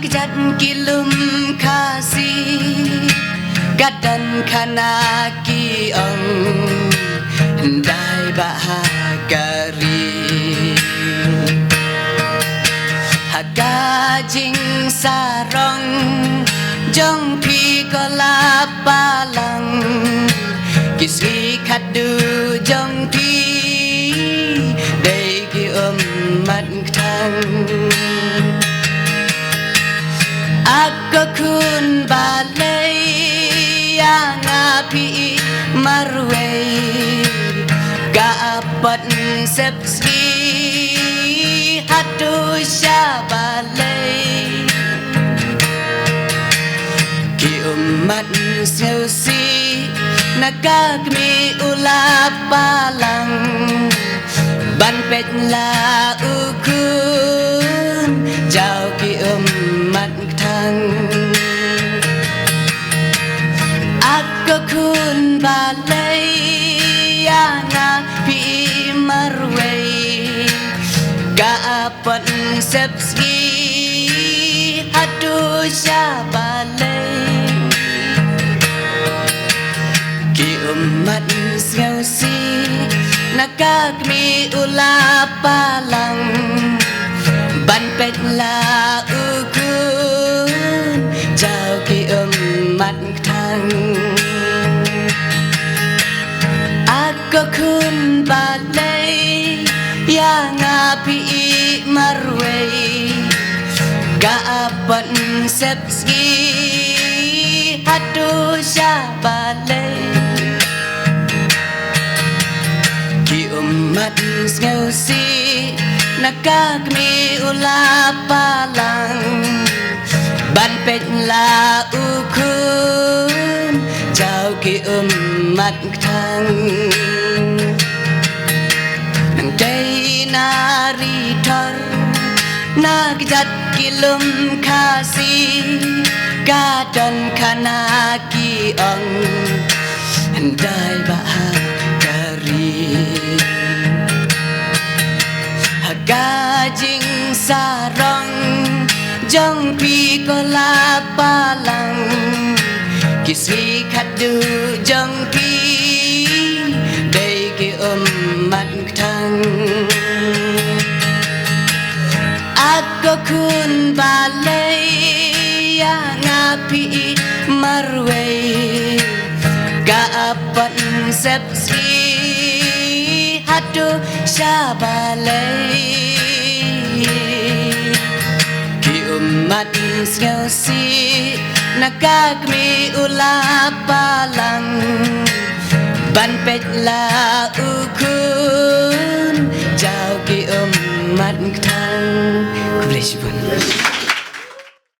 Nakjat kilum kasih Gadan kanaki ong Dai bahagari Hagajing sarong Jong pi kola palang Kisri khadu jong pi Dei ki mat thang Aku kun balai yang api marway Gaapat sepski hatu syabalai Ki umat seusi nakagmi ulap palang Ban pet la ukun Jau ki umat thang Aku kun balai yang api marway Gaapat sepski hatu syabalai Ki umat seusi nakagmi ulap palang Ban pet la ukun Jau ki umat thang Aku kun balai yang api marway Gaapan sepski hatu syabalai Ki umat seusi nakagmi ulap palang Ban pet la ukun Jau ki umat thang Nang day nari thor Nakjat kilum kasih Gadan kanaki ong Dai bahagari Hagajing sarong Jong pi kola palang Kisri khadu jong pi Dei ki mat thang Aku kun balai yang api marway Gaapan sepski hatu syabalai Ki umat seusi nakagmi ulap palang Ban pet la ukun Jau ki umat thang Kublai